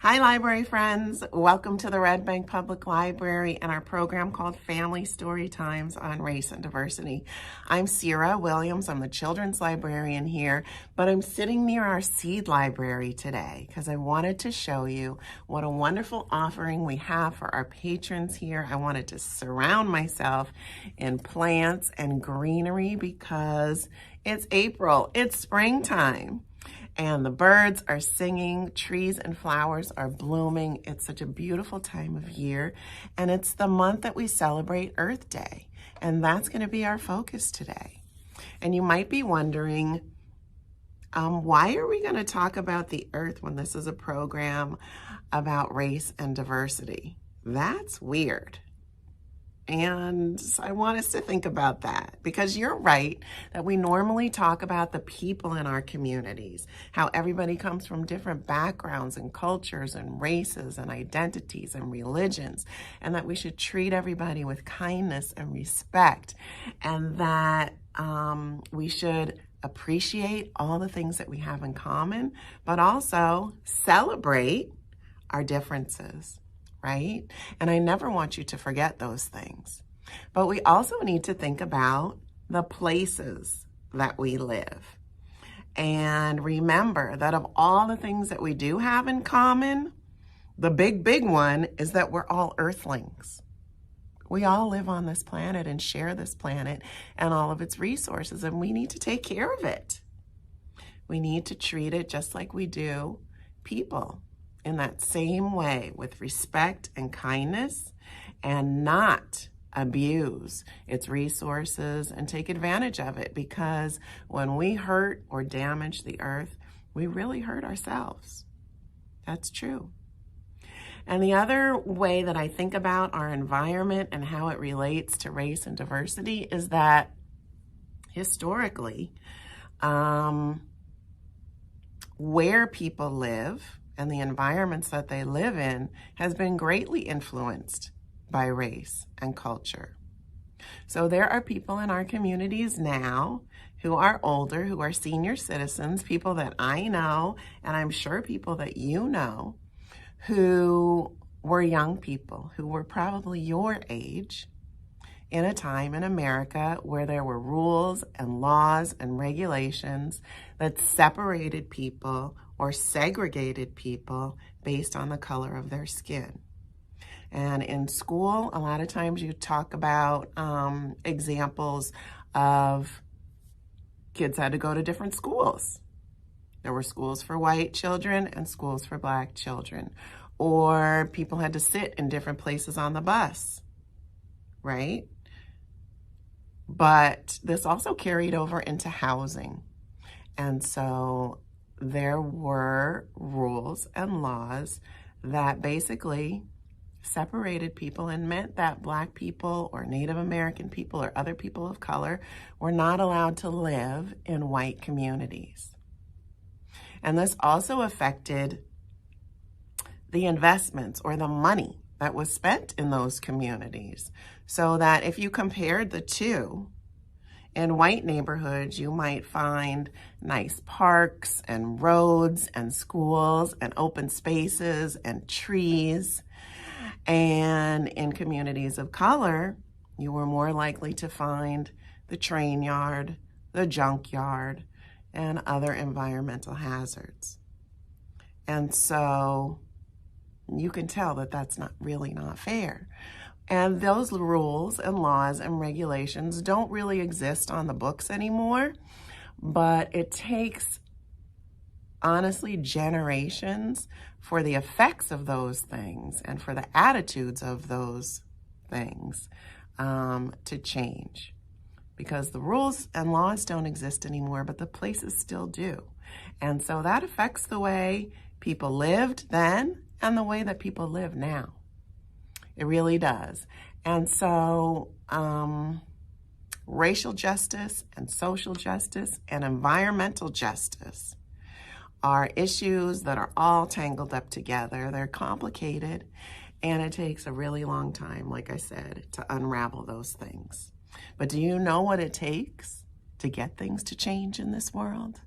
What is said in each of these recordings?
Hi, library friends. Welcome to the Red Bank Public Library and our program called Family Story Times on Race and Diversity. I'm Sierra Williams. I'm the children's librarian here, but I'm sitting near our seed library today because I wanted to show you what a wonderful offering we have for our patrons here. I wanted to surround myself in plants and greenery because it's April, it's springtime. And the birds are singing, trees and flowers are blooming. It's such a beautiful time of year. And it's the month that we celebrate Earth Day. And that's going to be our focus today. And you might be wondering, why are we going to talk about the Earth when this is a program about race and diversity? That's weird. And I want us to think about that because you're right that we normally talk about the people in our communities, how everybody comes from different backgrounds and cultures and races and identities and religions, and that we should treat everybody with kindness and respect, and that we should appreciate all the things that we have in common, but also celebrate our differences. Right? And I never want you to forget those things. But we also need to think about the places that we live. And remember that of all the things that we do have in common, the big one is that we're all earthlings. We all live on this planet and share this planet and all of its resources, and we need to take care of it. We need to treat it just like we do people, in that same way, with respect and kindness, and not abuse its resources and take advantage of it, because when we hurt or damage the earth, we really hurt ourselves. That's true. And the other way that I think about our environment and how it relates to race and diversity is that historically, where people live and the environments that they live in has been greatly influenced by race and culture. So there are people in our communities now who are older, who are senior citizens, people that I know, and I'm sure people that you know, who were young people, who were probably your age, in a time in America where there were rules and laws and regulations that separated people or segregated people based on the color of their skin. And in school, a lot of times you talk about examples of kids had to go to different schools. There were schools for white children and schools for black children. Or people had to sit in different places on the bus, right? But this also carried over into housing. And so there were rules and laws that basically separated people and meant that Black people or Native American people or other people of color were not allowed to live in white communities. And this also affected the investments or the money that was spent in those communities. So that if you compared the two, in white neighborhoods, you might find nice parks and roads and schools and open spaces and trees. And in communities of color, you were more likely to find the train yard, the junkyard, and other environmental hazards. And so you can tell that that's not fair. And those rules and laws and regulations don't really exist on the books anymore, but it takes, honestly, generations for the effects of those things and for the attitudes of those things to change. Because the rules and laws don't exist anymore, but the places still do. And so that affects the way people lived then and the way that people live now. It really does. And so racial justice and social justice and environmental justice are issues that are all tangled up together. They're complicated, and it takes a really long time, like I said, to unravel those things. But do you know what it takes to get things to change in this world?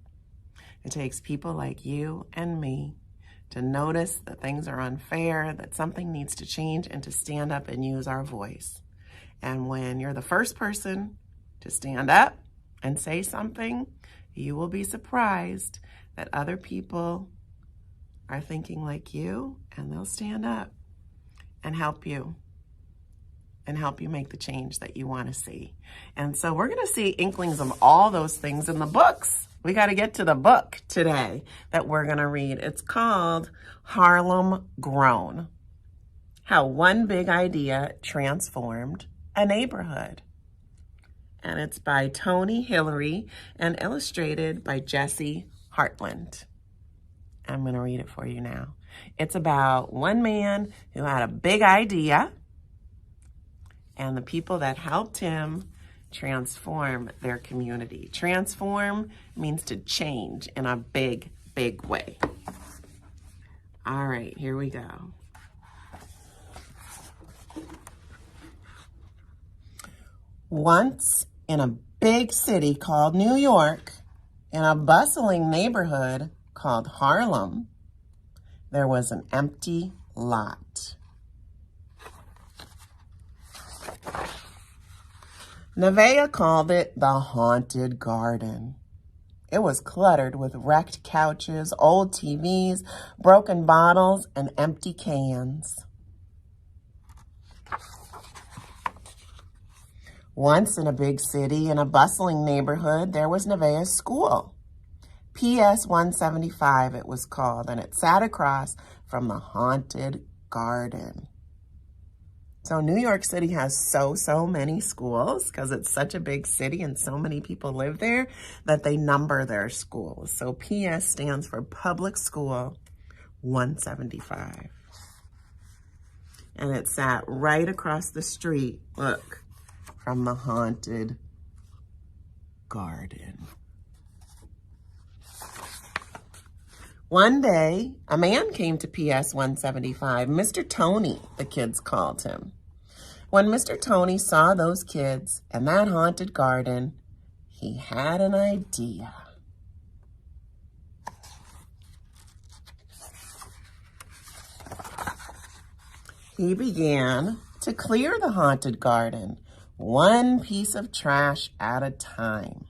It takes people like you and me to notice that things are unfair, that something needs to change, and to stand up and use our voice. And when you're the first person to stand up and say something, you will be surprised that other people are thinking like you, and they'll stand up and help you make the change that you want to see. And so we're going to see inklings of all those things in the books. We got to get to the book today that we're going to read. It's called Harlem Grown: How One Big Idea Transformed a Neighborhood. And it's by Tony Hillery and illustrated by Jesse Hartland. I'm going to read it for you now. It's about one man who had a big idea and the people that helped him transform their community. Transform means to change in a big, big way. All right, here we go. Once in a big city called New York, in a bustling neighborhood called Harlem, there was an empty lot. Nevaeh called it the Haunted Garden. It was cluttered with wrecked couches, old TVs, broken bottles, and empty cans. Once in a big city, in a bustling neighborhood, there was Nevaeh's school. PS 175 it was called, and it sat across from the Haunted Garden. So New York City has so many schools because it's such a big city and so many people live there that they number their schools. So PS stands for Public School 175. And it sat right across the street, look, from the Haunted Garden. One day, a man came to PS 175, Mr. Tony, the kids called him. When Mr. Tony saw those kids and that haunted garden, he had an idea. He began to clear the haunted garden, one piece of trash at a time.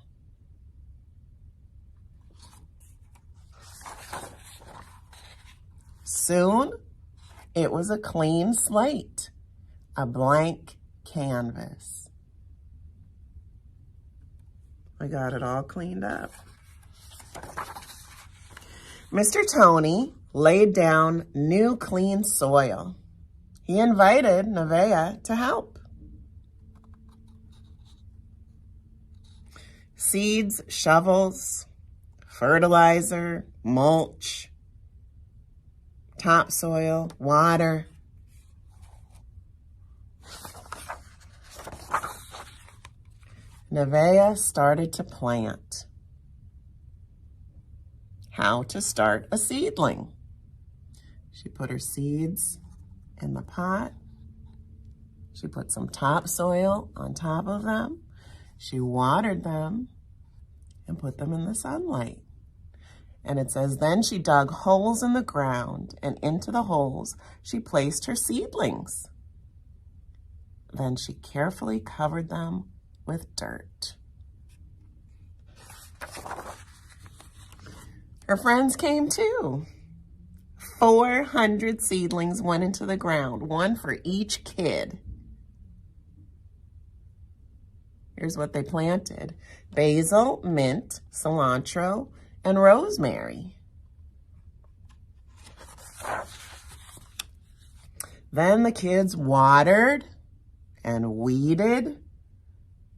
Soon, it was a clean slate, a blank canvas. I got it all cleaned up. Mr. Tony laid down new clean soil. He invited Nevaeh to help. Seeds, shovels, fertilizer, mulch, topsoil, water. Nevaeh started to plant. How to start a seedling. She put her seeds in the pot. She put some topsoil on top of them. She watered them and put them in the sunlight. And it says, then she dug holes in the ground, and into the holes she placed her seedlings. Then she carefully covered them with dirt. Her friends came too. 400 seedlings went into the ground, one for each kid. Here's what they planted: basil, mint, cilantro, and rosemary. Then the kids watered and weeded,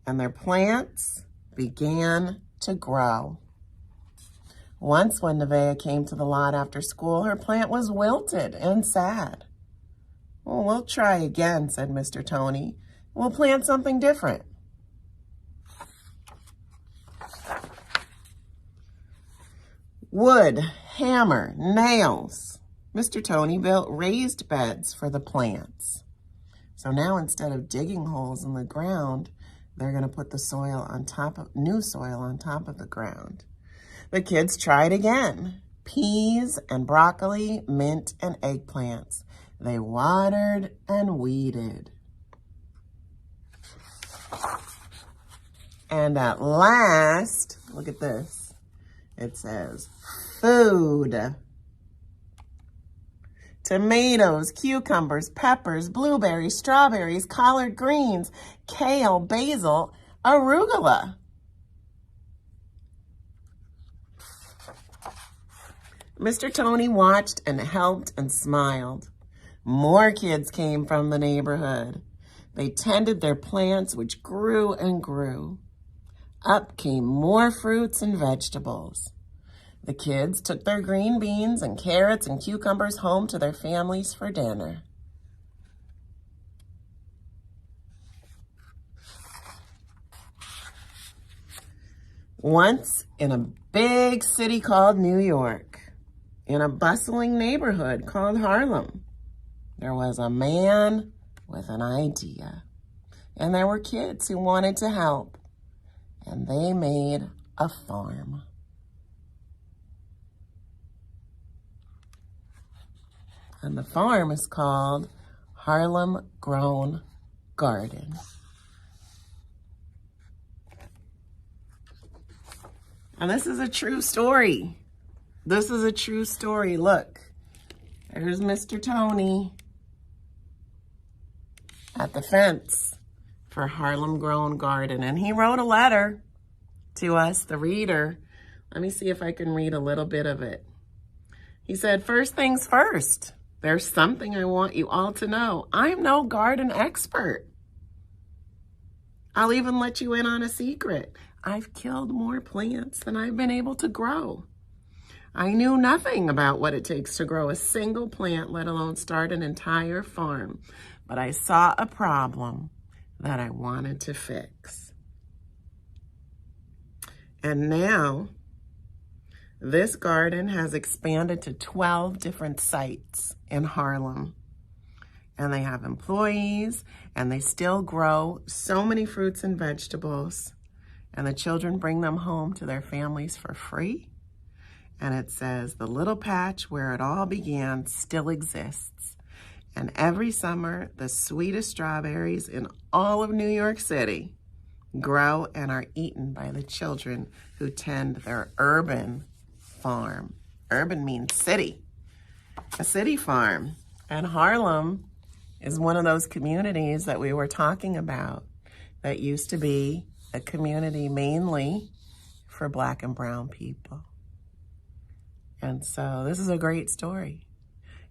and their plants began to grow. Once when Nevaeh came to the lot after school, her plant was wilted and sad. Well, we'll try again, said Mr. Tony. We'll plant something different. Wood, hammer, nails. Mr. Tony built raised beds for the plants. So now instead of digging holes in the ground, they're going to put the soil on top of, new soil on top of the ground. The kids tried again. peas and broccoli, mint and eggplants. They watered and weeded. And at last, look at this. It says food. Tomatoes, cucumbers, peppers, blueberries, strawberries, collard greens, kale, basil, arugula. Mr. Tony watched and helped and smiled. More kids came from the neighborhood. They tended their plants, which grew and grew. Up came more fruits and vegetables. The kids took their green beans and carrots and cucumbers home to their families for dinner. Once in a big city called New York, in a bustling neighborhood called Harlem, there was a man with an idea. And there were kids who wanted to help. And they made a farm. And the farm is called Harlem Grown Garden. And this is a true story. This is a true story. Look, there's Mr. Tony at the fence for Harlem Grown Garden. And he wrote a letter to us, the reader. Let me see if I can read a little bit of it. He said, first things first, there's something I want you all to know. I'm no garden expert. I'll even let you in on a secret. I've killed more plants than I've been able to grow. I knew nothing about what it takes to grow a single plant, let alone start an entire farm. But I saw a problem that I wanted to fix. And now, this garden has expanded to 12 different sites in Harlem. And they have employees, and they still grow so many fruits and vegetables. And the children bring them home to their families for free. And it says, the little patch where it all began still exists. And every summer, the sweetest strawberries in all of New York City grow and are eaten by the children who tend their urban farm. Urban means city, a city farm. And Harlem is one of those communities that we were talking about that used to be a community mainly for Black and brown people. And so this is a great story.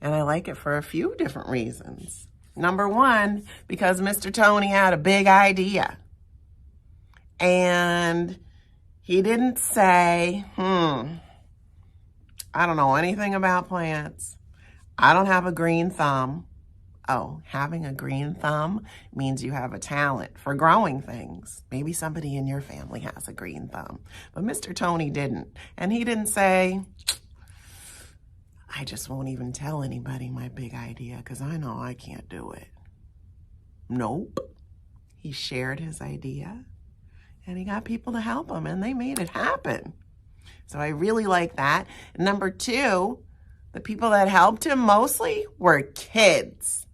And I like it for a few different reasons. Number one, because Mr. Tony had a big idea. And he didn't say, I don't know anything about plants. I don't have a green thumb. Oh, having a green thumb means you have a talent for growing things. Maybe somebody in your family has a green thumb. But Mr. Tony didn't. And he didn't say, I just won't even tell anybody my big idea because I know I can't do it. Nope. He shared his idea and he got people to help him and they made it happen. So I really like that. Number two, the people that helped him mostly were kids.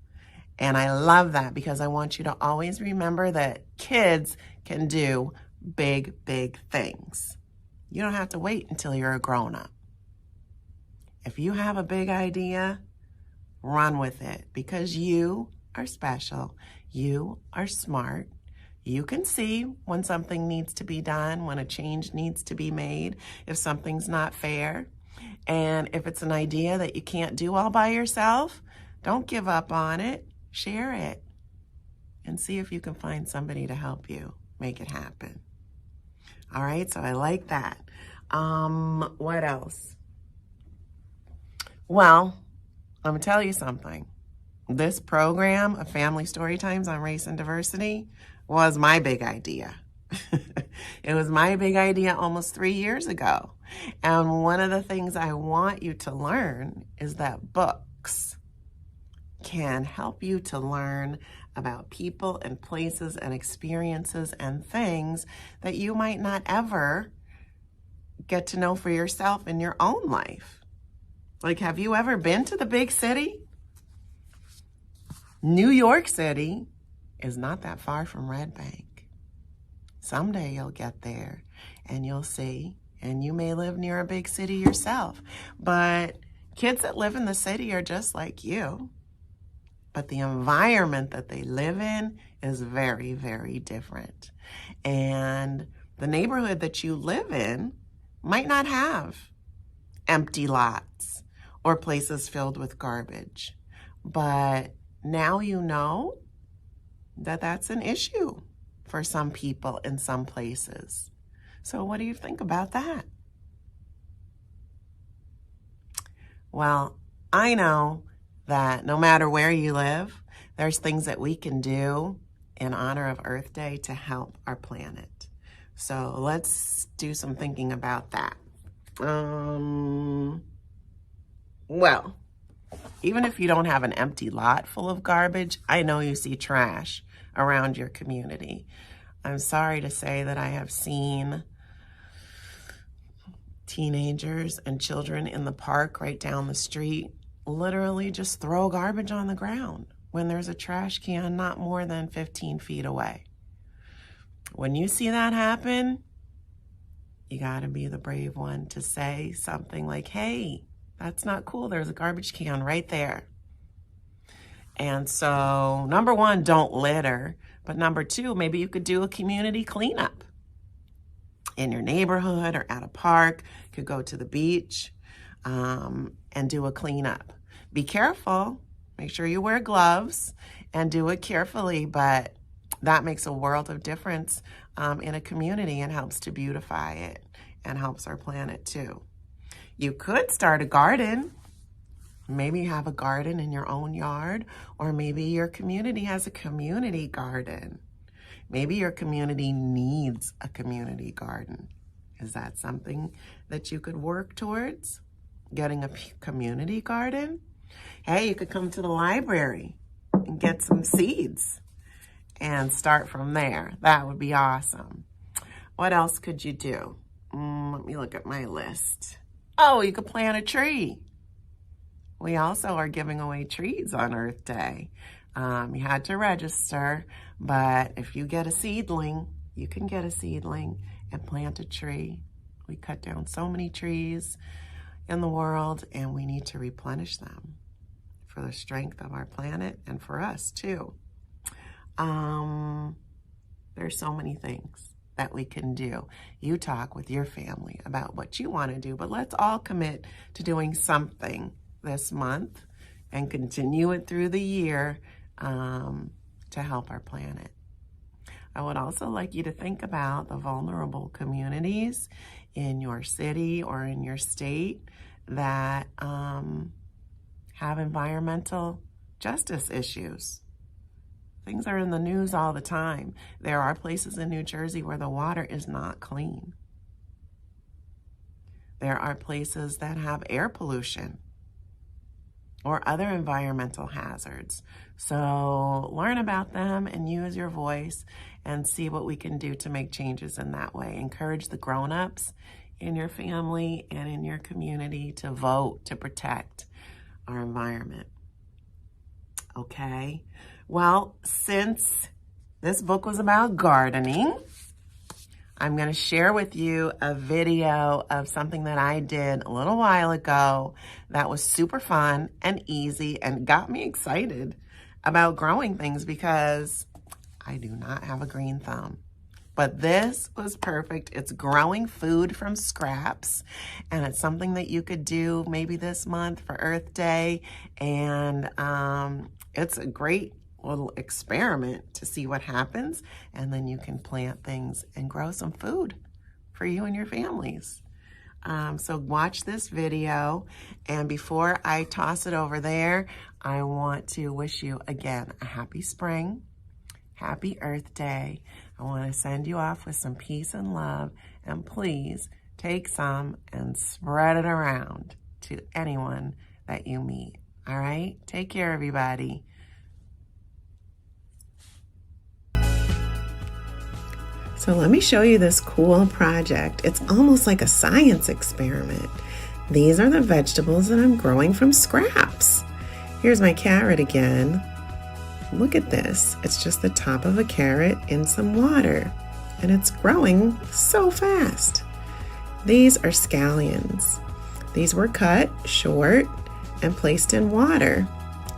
And I love that because I want you to always remember that kids can do big, big things. You don't have to wait until you're a grown-up. If you have a big idea, run with it because you are special. You are smart. You can see when something needs to be done, when a change needs to be made, if something's not fair. And if it's an idea that you can't do all by yourself, don't give up on it. Share it and see if you can find somebody to help you make it happen. All right, so I like that. What else? Well, I'm gonna tell you something. This program of Family Storytimes on Race and Diversity was my big idea. It was my big idea almost 3 years ago. And one of the things I want you to learn is that books can help you to learn about people and places and experiences and things that you might not ever get to know for yourself in your own life. Like, have you ever been to the big city? New York City is not that far from Red Bank. Someday you'll get there and you'll see, and you may live near a big city yourself, but kids that live in the city are just like you. But the environment that they live in is very, very different. And the neighborhood that you live in might not have empty lots or places filled with garbage. But now you know that that's an issue for some people in some places. So what do you think about that? Well, I know that no matter where you live, there's things that we can do in honor of Earth Day to help our planet. So let's do some thinking about that. Well, even if you don't have an empty lot full of garbage, I know you see trash around your community. I'm sorry to say that I have seen teenagers and children in the park right down the street literally just throw garbage on the ground when there's a trash can not more than 15 feet away. When you see that happen, you gotta be the brave one to say something like, hey, that's not cool. There's a garbage can right there. And so, number one, don't litter. But number two, maybe you could do a community cleanup in your neighborhood or at a park. You could go to the beach and do a cleanup. Be careful. Make sure you wear gloves and do it carefully. But that makes a world of difference in a community and helps to beautify it and helps our planet too. You could start a garden. Maybe have a garden in your own yard, or maybe your community has a community garden. Maybe your community needs a community garden. Is that something that you could work towards? Getting a community garden? Hey, you could come to the library and get some seeds and start from there. That would be awesome. What else could you do? Let me look at my list. Oh, you could plant a tree. We also are giving away trees on Earth Day. You had to register, but if you get a seedling, you can get a seedling and plant a tree. We cut down so many trees in the world, and we need to replenish them for the strength of our planet and for us too. There's so many things that we can do. You talk with your family about what you want to do, but let's all commit to doing something this month and continue it through the year to help our planet. I would also like you to think about the vulnerable communities in your city or in your state that have environmental justice issues. Things are in the news all the time. There are places in New Jersey where the water is not clean. There are places that have air pollution or other environmental hazards. So learn about them and use your voice and see what we can do to make changes in that way. Encourage the grown-ups in your family and in your community to vote to protect our environment. Okay, well, since this book was about gardening, I'm going to share with you a video of something that I did a little while ago that was super fun and easy and got me excited about growing things because I do not have a green thumb. But this was perfect. It's growing food from scraps, and it's something that you could do maybe this month for Earth Day, and it's a great little experiment to see what happens, and then you can plant things and grow some food for you and your families. So watch this video, and before I toss it over there, I want to wish you again a happy spring, happy Earth Day. I want to send you off with some peace and love, and please take some and spread it around to anyone that you meet. All right? Take care, everybody. So let me show you this cool project. It's almost like a science experiment. These are the vegetables that I'm growing from scraps. Here's my carrot again. Look at this. It's just the top of a carrot in some water, and it's growing so fast. These are scallions. These were cut short and placed in water.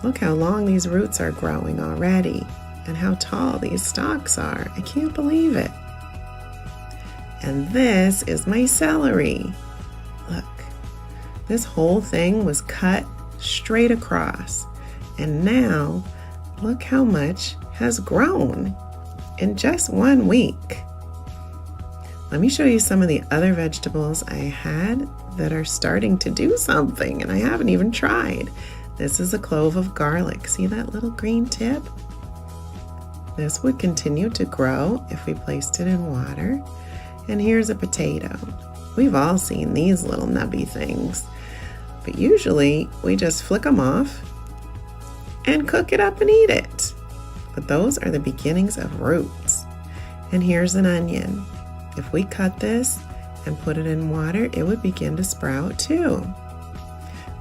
Look how long these roots are growing already and how tall these stalks are. I can't believe it. And this is my celery. Look, this whole thing was cut straight across. And now, look how much has grown in just 1 week. Let me show you some of the other vegetables I had that are starting to do something, and I haven't even tried. This is a clove of garlic. See that little green tip? This would continue to grow if we placed it in water. And here's a potato. We've all seen these little nubby things, but usually we just flick them off and cook it up and eat it. But those are the beginnings of roots. And here's an onion. If we cut this and put it in water, it would begin to sprout too.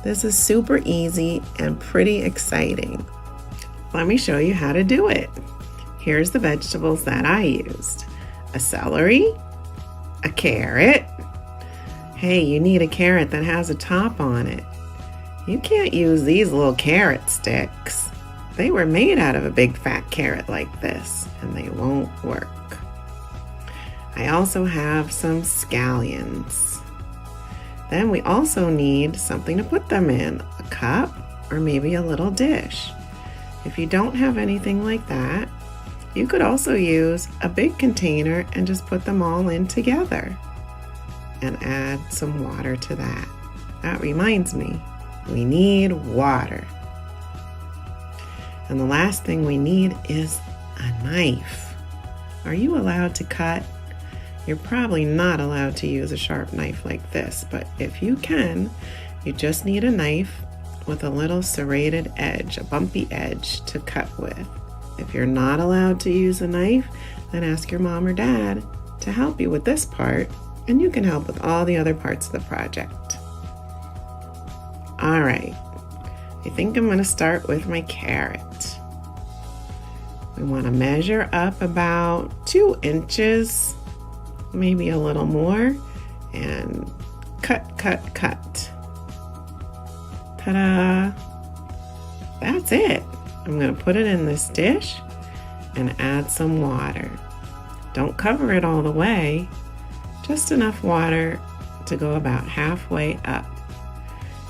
This is super easy and pretty exciting. Let me show you how to do it. Here's the vegetables that I used. A celery, a carrot. Hey, you need a carrot that has a top on it. You can't use these little carrot sticks. They were made out of a big fat carrot like this, and they won't work. I also have some scallions. Then we also need something to put them in, a cup or maybe a little dish. If you don't have anything like that, you could also use a big container and just put them all in together and add some water to that. That reminds me, we need water. And the last thing we need is a knife. Are you allowed to cut? You're probably not allowed to use a sharp knife like this, but if you can, you just need a knife with a little serrated edge, a bumpy edge to cut with. If you're not allowed to use a knife, then ask your mom or dad to help you with this part, and you can help with all the other parts of the project. All right, I think I'm going to start with my carrot. We want to measure up about 2 inches, maybe a little more, and cut, cut, cut. Ta-da! That's it. I'm going to put it in this dish and add some water. Don't cover it all the way, just enough water to go about halfway up.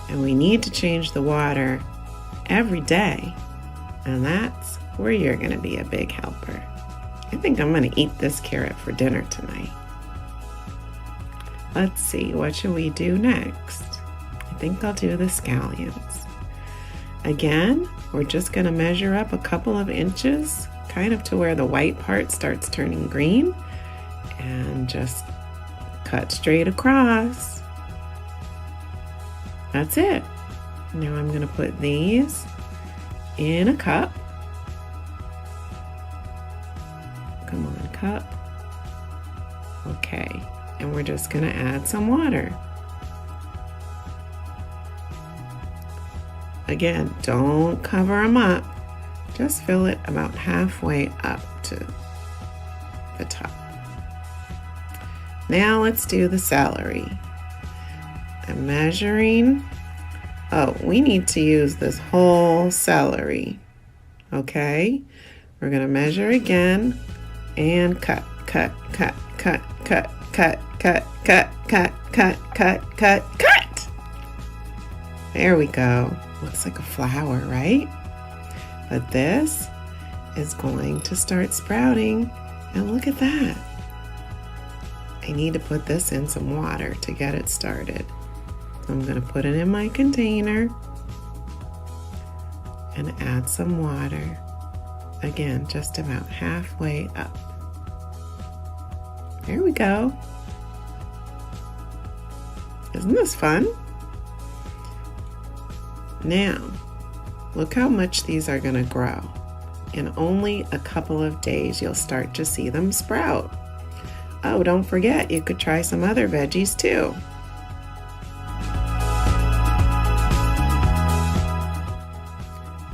And we need to change the water every day, and that's where you're going to be a big helper. I think I'm going to eat this carrot for dinner tonight. Let's see, what should we do next? I think I'll do the scallions. Again, we're just going to measure up a couple of inches, kind of to where the white part starts turning green, and just cut straight across. That's it. Now I'm going to put these in a cup. Come on, cup. Okay, and we're just going to add some water. Again, don't cover them up. Just fill it about halfway up to the top. Now let's do the celery. I'm measuring. Oh, we need to use this whole celery. Okay, we're going to measure again and cut, cut, cut, cut, cut, cut, cut, cut, cut, cut, cut, cut, cut. There we go. Looks like a flower, right? But this is going to start sprouting, and look at that. I need to put this in some water to get it started. I'm going to put it in my container and add some water. Again, just about halfway up. There we go. Isn't this fun? Now, look how much these are going to grow. In only a couple of days, you'll start to see them sprout. Oh, don't forget, you could try some other veggies too.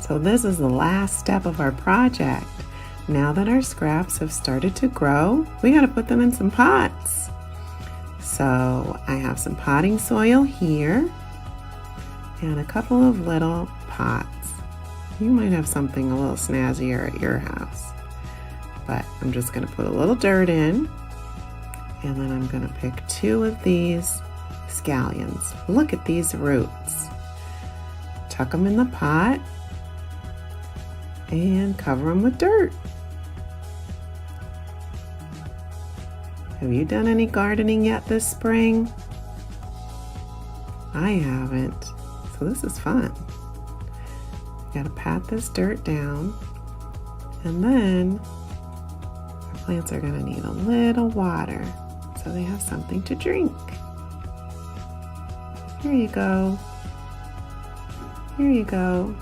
So this is the last step of our project. Now that our scraps have started to grow, we got to put them in some pots. So I have some potting soil here and a couple of little pots. You might have something a little snazzier at your house, but I'm just going to put a little dirt in, and then I'm going to pick 2 of these scallions. Look at these roots. Tuck them in the pot and cover them with dirt. Have you done any gardening yet this spring? I haven't, so this is fun. You gotta pat this dirt down, and then our plants are gonna need a little water so they have something to drink. Here you go. Here you go.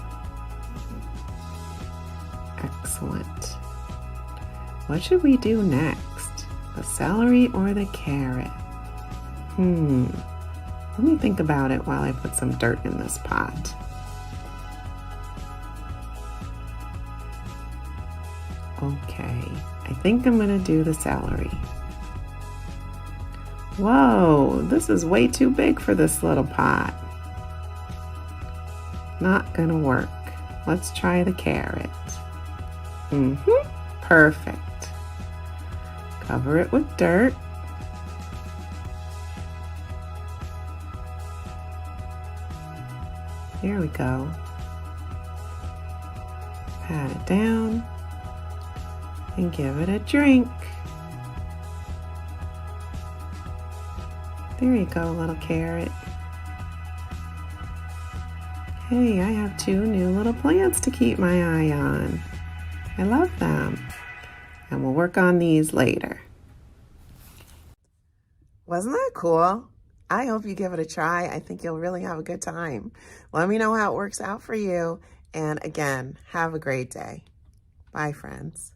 Excellent. What should we do next? The celery or the carrot? Let me think about it while I put some dirt in this pot. Okay, I think I'm gonna do the celery. Whoa, this is way too big for this little pot. Not gonna work. Let's try the carrot. Perfect. Cover it with dirt. There we go. Pat it down and give it a drink. There you go, little carrot. Hey, I have 2 new little plants to keep my eye on. I love them. And we'll work on these later. Wasn't that cool? I hope you give it a try. I think you'll really have a good time. Let me know how it works out for you. And again, have a great day. Bye, friends.